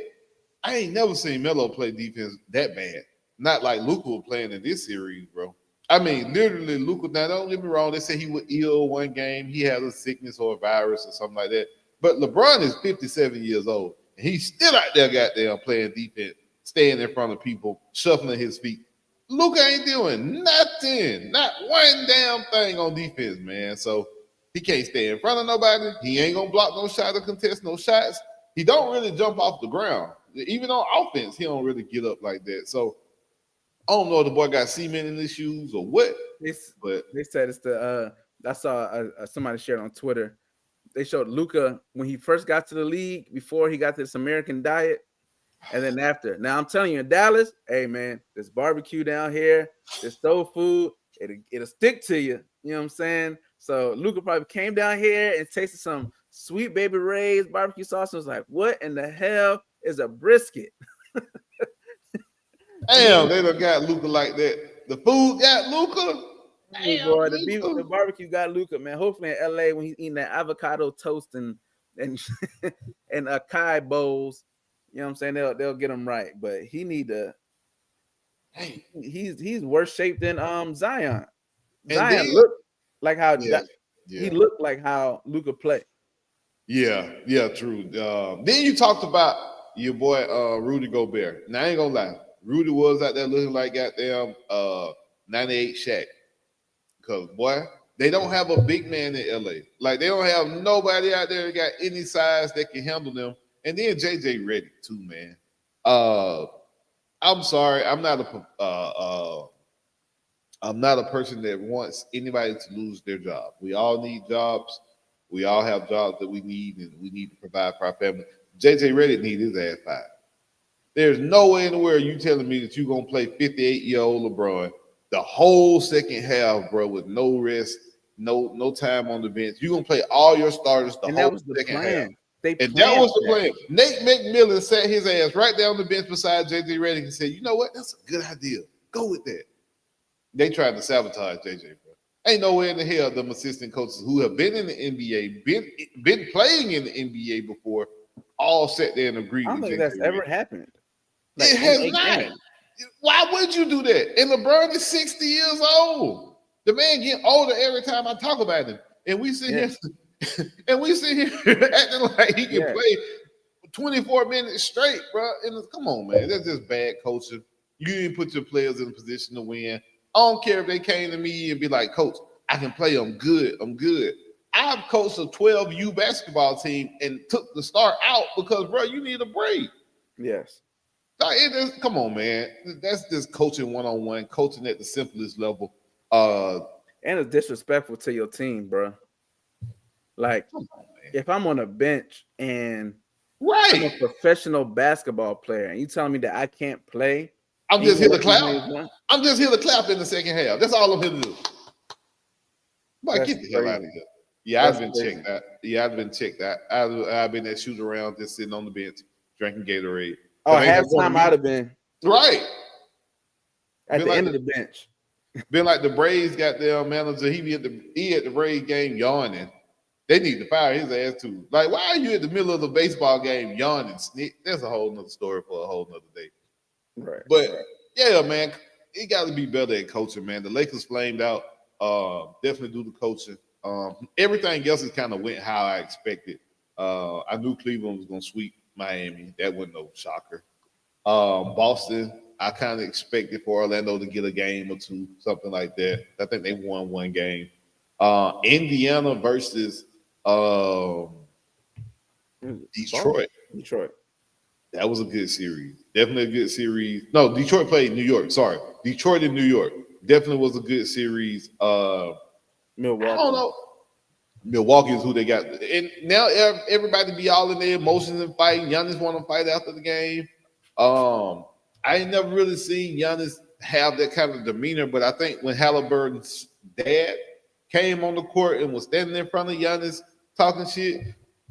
I ain't never seen Melo play defense that bad. Not like Luka was playing in this series, bro. I mean, literally, Luka. Now, don't get me wrong. They say he was ill one game. He had a sickness or a virus or something like that. But LeBron is 57 years old, and he's still out there, goddamn, playing defense, staying in front of people, shuffling his feet. Luka ain't doing nothing, not one damn thing on defense, man. So he can't stay in front of nobody. He ain't gonna block no shot or contest no shots. He don't really jump off the ground. Even on offense, he don't really get up like that. So I don't know if the boy got cement in his shoes or what. But They said it's the I saw somebody shared on Twitter. They showed Luka when he first got to the league, before he got this American diet, and then after. Now I'm telling you, in Dallas, hey man, this barbecue down here, this soul food, it'll stick to you. You know what I'm saying? So Luka probably came down here and tasted some Sweet Baby Ray's barbecue sauce and was like, "What in the hell is a brisket?" damn, they done got Luka like that. The food got Luka. Hey, boy, the barbecue got Luka, man. Hopefully in LA when he's eating that avocado toast and and acai bowls, you know what I'm saying? They'll get him right. But he need to. He's worse shape than Zion. And Zion then- looked like how Yeah. he looked like how Luka played. Yeah, true. Then you talked about your boy Rudy Gobert. Now I ain't gonna lie, Rudy was out there looking like goddamn 98 Shaq. Cause boy, they don't have a big man in LA. Like they don't have nobody out there that got any size that can handle them. And then JJ Redick too, man. I'm sorry, I'm not a person that wants anybody to lose their job. We all need jobs. We all have jobs that we need, and we need to provide for our family. JJ Redick need his ass fired. There's no way in the world you telling me that you're gonna play 58-year-old LeBron the whole second half, bro, with no rest, no time on the bench. You're gonna play all your starters the And whole that was the second half. plan. And that was the plan. Nate McMillan sat his ass right down the bench beside JJ Redick and said, "You know what? That's a good idea. Go with that." They tried to sabotage JJ, bro. Ain't nowhere in the hell them assistant coaches who have been in the NBA, been playing in the NBA before, all sat there and agreed. I don't with think JJ that's ever Redick. happened. It has not. Why would you do that? And LeBron is 60 years old. The man getting older every time I talk about him. And we sit here and we sit here acting like he can play 24 minutes straight, bro. And come on, man. That's just bad coaching. You didn't put your players in a position to win. I don't care if they came to me and be like, "Coach, I can play. I'm good. I'm good." I've coached a 12U basketball team and took the star out because, bro, you need a break. Yes. Come on, man. That's just coaching one-on-one, coaching at the simplest level. And it's disrespectful to your team, bro. Like, if I'm on a bench and I'm a professional basketball player and you telling me that I can't play, I'm just here to clap. I'm just here to clap in the second half. That's all I'm here to do. But get the hell out of here. Yeah, I've been checked out. Yeah, I've been checked out. I've been at shoot around, just sitting on the bench, drinking Gatorade. Oh, halftime I'd have been. Right. At the end of the bench. Been like the Braves got their manager. He at the Braves game yawning. They need to fire his ass too. Like, why are you at the middle of the baseball game yawning? That's a whole nother story for a whole nother day. Right. But yeah, man, it got to be better at coaching, man. The Lakers flamed out. Definitely do the coaching. Everything else is kind of went how I expected. I knew Cleveland was gonna sweep Miami. That wasn't no shocker. Boston, I kind of expected for Orlando to get a game or two, something like that. I think they won one game. Indiana versus Detroit. That was a good series. Definitely a good series. No, Detroit played New York. Sorry. Detroit and New York. Definitely was a good series. Milwaukee. I don't know. Milwaukee is who they got. And now everybody be all in their emotions and fighting. Giannis want to fight after the game. I ain't never really seen Giannis have that kind of demeanor, but I think when Halliburton's dad came on the court and was standing in front of Giannis talking shit,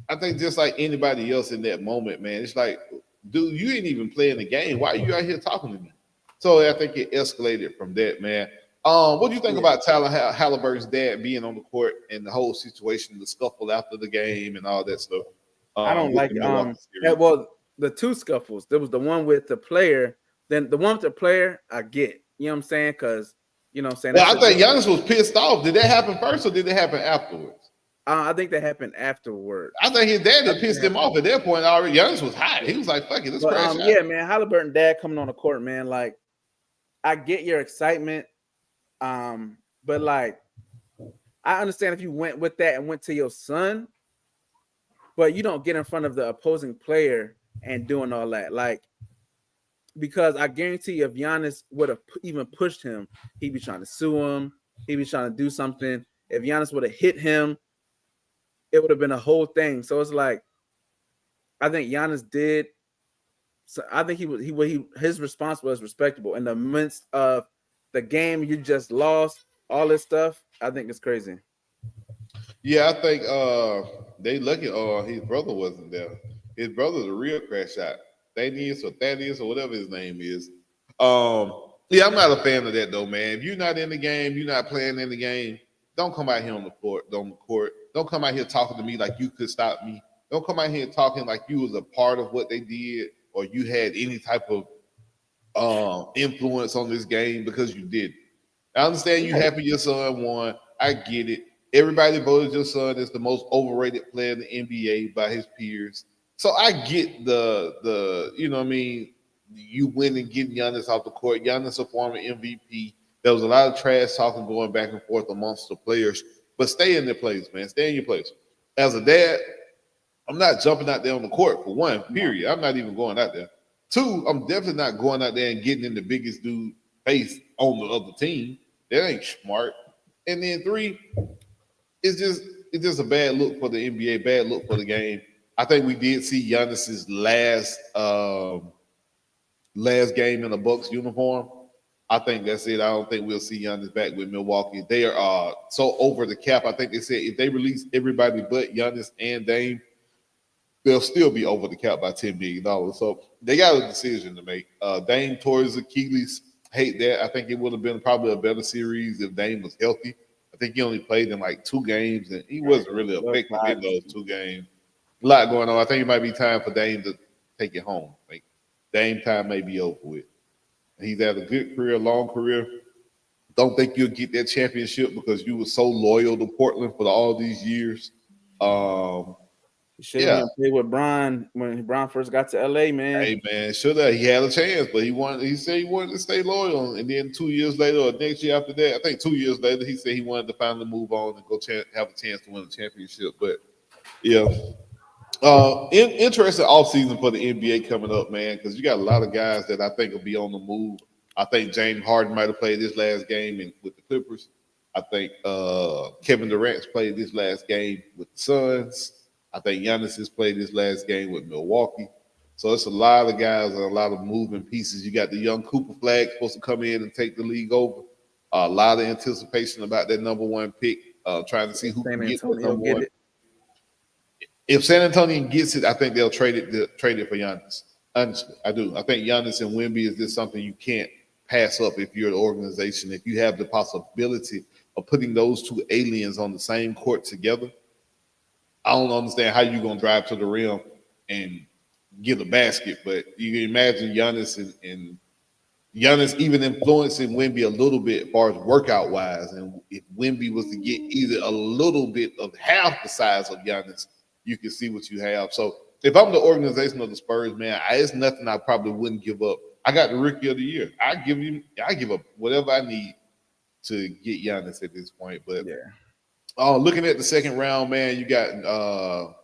I think just like anybody else in that moment, man, it's like dude, you ain't even playing the game. Why are you out here talking to me? So I think it escalated from that, man. What do you think about Tyler Halliburton's dad being on the court and the whole situation, the scuffle after the game and all that stuff? I don't with like the Milwaukee series? well, the two scuffles. There was the one with the player, then the one with the player, I get. You know what I'm saying? Because you know what I'm saying. Well, I think Giannis was pissed off. Did that happen first or did it happen afterwards? I think that happened afterward. I think his dad had pissed him off at that point already. Giannis was hot. He was like, fuck it, let's crash out. Yeah, man, Halliburton dad coming on the court, man. Like, I get your excitement. But like, I understand if you went with that and went to your son, but you don't get in front of the opposing player and doing all that. Like, because I guarantee you, if Giannis would have even pushed him, he'd be trying to sue him. He'd be trying to do something. If Giannis would have hit him, it would have been a whole thing. So it's like, I think Giannis did. So I think his response was respectable in the midst of the game you just lost, all this stuff. I think it's crazy. Yeah, I think they lucky his brother wasn't there. His brother's a real crash shot. Thaddeus or whatever his name is. Yeah, I'm not a fan of that though, man. If you're not in the game, you're not playing in the game, don't come out here on the court. Don't come out here talking to me like you could stop me. Don't come out here talking like you was a part of what they did or you had any type of influence on this game because you did. I understand you happy your son won. I get it. Everybody voted your son as the most overrated player in the NBA by his peers. So I get the you know what I mean, you win and getting Giannis off the court. Giannis a former MVP. There was a lot of trash talking going back and forth amongst the players. But stay in their place, man. Stay in your place. As a dad, I'm not jumping out there on the court for one, period. I'm not even going out there. Two, I'm definitely not going out there and getting in the biggest dude face on the other team. That ain't smart. And then three, it's just a bad look for the NBA, bad look for the game. I think we did see Giannis's last game in a Bucks uniform. I think that's it. I don't think we'll see Giannis back with Milwaukee. They are so over the cap. I think they said if they release everybody but Giannis and Dame, they'll still be over the cap by $10 million. So they got a decision to make. Dame tore his Achilles. Hate that. I think it would have been probably a better series if Dame was healthy. I think he only played in like 2 games, and he wasn't really effective in those 2 games. A lot going on. I think it might be time for Dame to take it home. Like Dame time may be over with. He's had a good career, long career. Don't think you'll get that championship because you were so loyal to Portland for all these years. He should have played with Bron when Bron first got to LA, man. Hey man, should have. He had a chance, but he said he wanted to stay loyal. And then 2 years later, or next year after that, I think 2 years later, he said he wanted to finally move on and go have a chance to win the championship. But yeah. Interesting offseason for the NBA coming up, man, because you got a lot of guys that I think will be on the move. I think James Harden might have played this last game with the Clippers. I think Kevin Durant's played this last game with the Suns. I think Giannis has played his last game with Milwaukee. So it's a lot of guys and a lot of moving pieces. You got the young Cooper Flag supposed to come in and take the league over. A lot of anticipation about that number 1 pick, trying to see who can get the number 1. If San Antonio gets it, I think they'll trade it for Giannis. Honestly, I do. I think Giannis and Wemby is just something you can't pass up if you're an organization. If you have the possibility of putting those 2 aliens on the same court together, I don't understand how you're going to drive to the rim and get a basket. But you can imagine Giannis and Giannis even influencing Wemby a little bit as far as workout wise. And if Wemby was to get either a little bit of half the size of Giannis, you can see what you have. So if I'm the organization of the Spurs, man, it's nothing I probably wouldn't give up. I got the rookie of the year. I give up whatever I need to get Giannis at this point. But looking at the second round, man, you got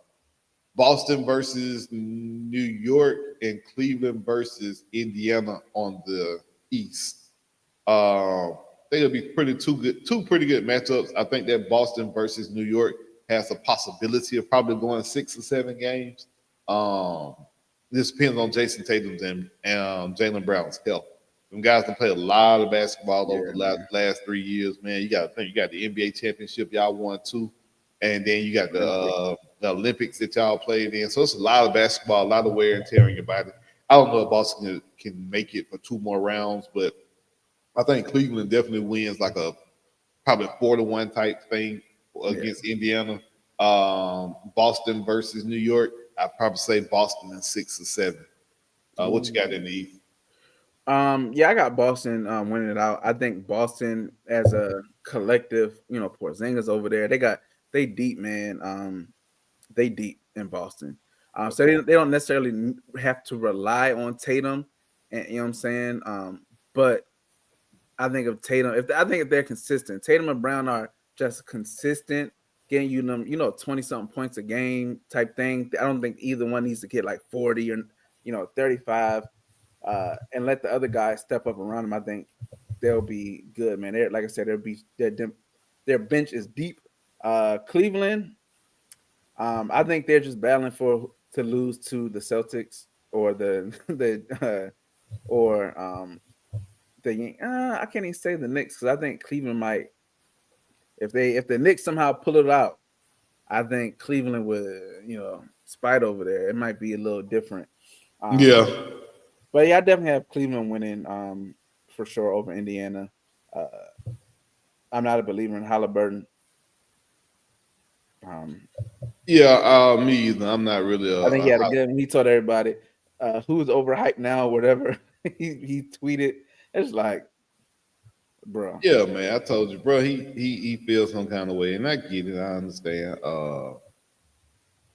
Boston versus New York and Cleveland versus Indiana on the East. They'll be two pretty good matchups. I think that Boston versus New York has a possibility of probably going 6 or 7 games. This depends on Jason Tatum's and Jaylen Brown's health. Them guys can play a lot of basketball over the last 3 years, man. You got to think you got the NBA championship y'all won too, and then you got the Olympics that y'all played in. So it's a lot of basketball, a lot of wear and tear on your body. I don't know if Boston can make it for 2 more rounds, but I think Cleveland definitely wins like a probably 4-1 type thing against Indiana. Boston versus New York, I'd probably say Boston in 6 or 7. What you got in the East? Yeah, I got Boston winning it out. I think Boston as a collective, Porzingis over there, they deep, man. They deep in Boston. So they don't necessarily have to rely on Tatum, and you know what I'm saying. But I think of Tatum. If they're consistent, Tatum and Brown are just consistent, getting you them, 20-something points a game type thing. I don't think either one needs to get like 40 or 35, and let the other guys step up around them. I think they'll be good, man. Like I said, their bench is deep. Cleveland, I think they're just battling to lose to the Celtics or I can't even say the Knicks, because I think Cleveland might, if the Knicks somehow pull it out, I think Cleveland would, spite over there. It might be a little different. Yeah. But yeah, I definitely have Cleveland winning for sure over Indiana. I'm not a believer in Halliburton. Me either. I'm not really I think he had a good one. He told everybody who's overhyped now, whatever. he tweeted. It's like, bro. Yeah, man. I told you, bro. He feels some kind of way, and I get it. I understand.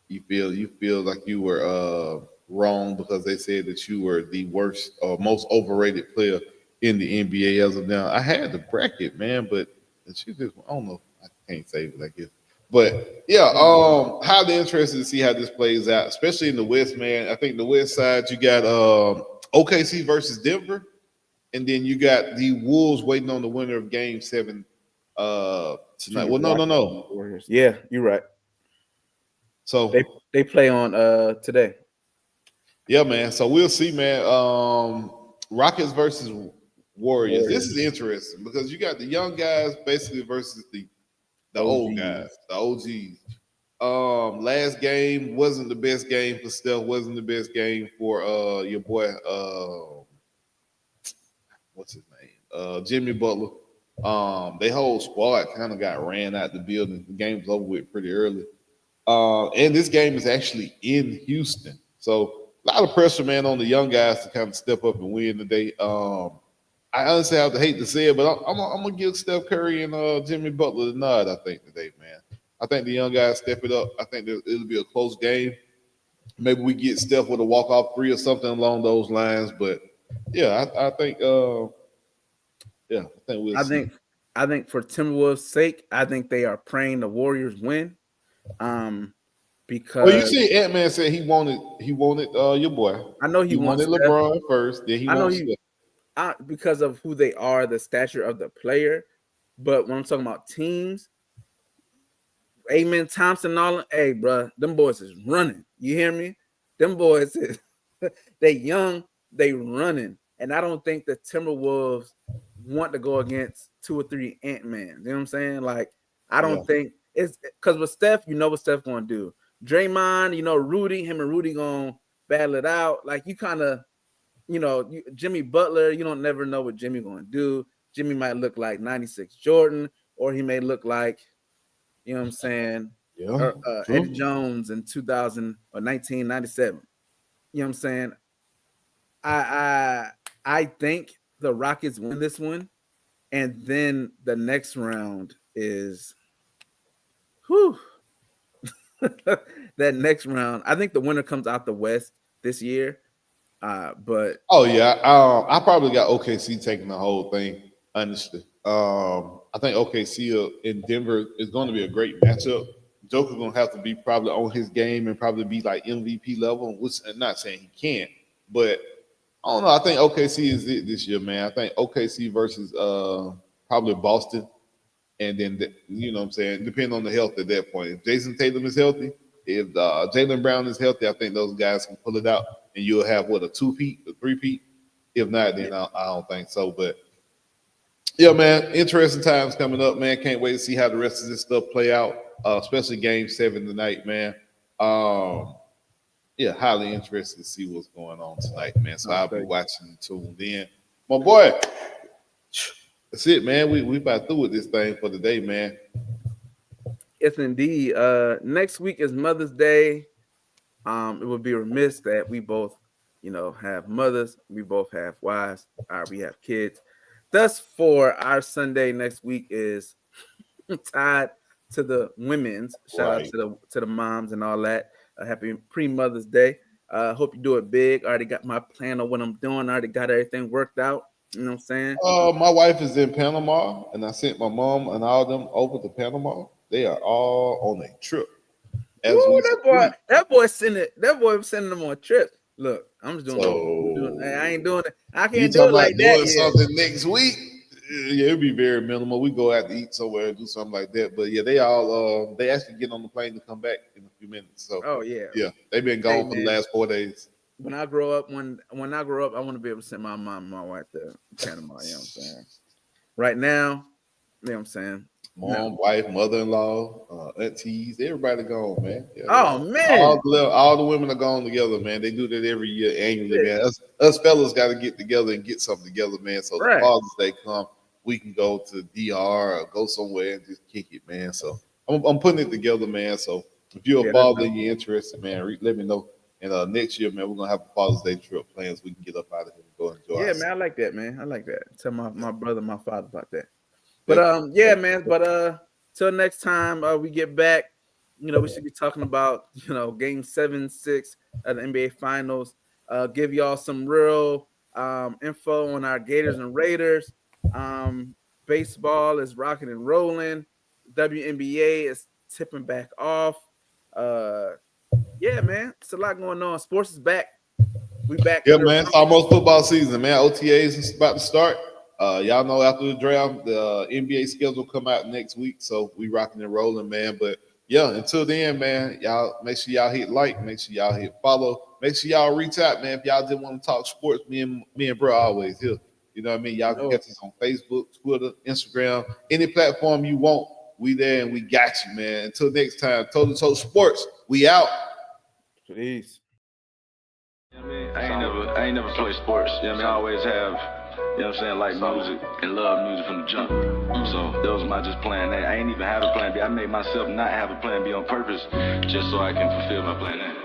You feel like you were wrong because they said that you were the worst or most overrated player in the NBA as of now. I had the bracket, man, but she just I don't know. I can't save it, I guess. But yeah, highly interested to see how this plays out, especially in the West, man. I think the West side you got OKC versus Denver, and then you got the Wolves waiting on the winner of Game 7 tonight. Well, no. Warriors. Yeah, you're right. So they play on today. Yeah, man. So we'll see, man. Rockets versus Warriors. This is interesting because you got the young guys basically versus the old guys, the OGs. Last game wasn't the best game for Steph, wasn't the best game for your boy what's his name? Jimmy Butler. They whole squad kind of got ran out the building. The game was over with pretty early. And this game is actually in Houston. So a lot of pressure, man, on the young guys to kind of step up and win today. I honestly have to hate to say it, but I'm gonna give Steph Curry and Jimmy Butler the nod. I think today, man. I think the young guys step it up. I think it'll be a close game. Maybe we get Steph with a walk-off 3 or something along those lines. But yeah, I think we'll see. I think for Timberwolves' sake, I think they are praying the Warriors win. Because you see, Ant-Man said he wanted your boy. I know he wanted LeBron first. Then he wanted because of who they are, the stature of the player. But when I'm talking about teams, Amen Thompson, all hey, bro, them boys is running. You hear me? Them boys is they young, they running, and I don't think the Timberwolves want to go against 2 or 3 Ant-Man. You know what I'm saying? Like, I don't think it's because with Steph, you know what Steph gonna do. Draymond, Rudy, him and Rudy gonna battle it out. Like, you kind of, Jimmy Butler, you don't never know what Jimmy gonna do. Jimmy might look like 96 Jordan, or he may look like, you know what I'm saying, Eddie Jones in 2000 or 1997. You know what I'm saying? I think the Rockets win this one, and then the next round is, that next round. I think the winner comes out the West this year. But I probably got OKC taking the whole thing. Honestly, I think OKC in Denver is going to be a great matchup. Joker's going to have to be probably on his game and probably be like MVP level. Which I'm not saying he can't, but I don't know. I think OKC is it this year, man. I think OKC versus probably Boston, and then you know what I'm saying, depending on the health at that point. If Jason Tatum is healthy, if Jaylen Brown is healthy, I think those guys can pull it out, and you'll have a 2-peat, a 3-peat. If not, then I don't think so. But yeah, man, interesting times coming up, man. Can't wait to see how the rest of this stuff play out, especially Game 7 tonight, man. yeah, highly interested to see what's going on tonight, man. So I'll be Okay. watching and tuned in. My boy, that's it, man. We about through with this thing for the day, man. Yes, indeed. Next week is Mother's Day. It would be remiss that we both, have mothers. We both have wives. We have kids. Thus, for our Sunday next week is tied to the women's. Shout out Right. to the moms and all that. Happy pre-Mother's Day. Hope you do it big. I already got my plan of what I'm doing. I already got everything worked out. You know what I'm saying? My wife is in Panama, and I sent my mom and all them over to Panama. They are all on a trip. As Woo, we speak. that boy sending them on trips. Look, I'm just doing I ain't doing it. I You can't do talking it about like that doing yet. something next week? Yeah, it'll be very minimal. We go out to eat somewhere and do something like that. But yeah, they all they actually get on the plane to come back in a few minutes. So Oh yeah. yeah, they've been Hey gone for the man, last 4 days. when I grow up, I want to be able to send my mom and my wife to Panama. You know what I'm saying? Right now, you know what I'm saying? Mom, wife, mother-in-law, aunties, everybody gone, man. Yeah, Oh man. all the women are gone together, man. They do that every year annually, man. Us fellas got to get together and get something together, man. So the Right. Father's Day come, we can go to DR or go somewhere and just kick it, man. So I'm putting it together, man. So if you're Yeah, a that's father dope. and you're interested, man, let me know. And next year, man, we're gonna have a Father's Day trip plans. We can get up out of here and go enjoy Yeah, ourselves. man, I like that, man. I like that. Tell my brother, my father about that. But Definitely. yeah, man. But till next time we get back, we should be talking about game 7, 6 of the NBA Finals. Give y'all some real info on our Gators and Raiders. Baseball is rocking and rolling. WNBA is tipping back off. Yeah, man, it's a lot going on. Sports is back. We back. Yeah, in the man. It's almost football season, man. OTAs is about to start. Y'all know after the draft, the NBA schedule come out next week, so we rocking and rolling, man. But yeah, until then, man, y'all make sure y'all hit like, make sure y'all hit follow, make sure y'all reach out, man. If y'all just want to talk sports, me and bro always here. You know what I mean? Y'all can catch us on Facebook, Twitter, Instagram, any platform you want. We there and we got you, man. Until next time, Total Sports, we out. Peace. I ain't never played sports. You know what I mean? I always have, you know what I'm saying, like music and love music from the jump. So that was my just plan A. I ain't even have a plan B. I made myself not have a plan B on purpose just so I can fulfill my plan A.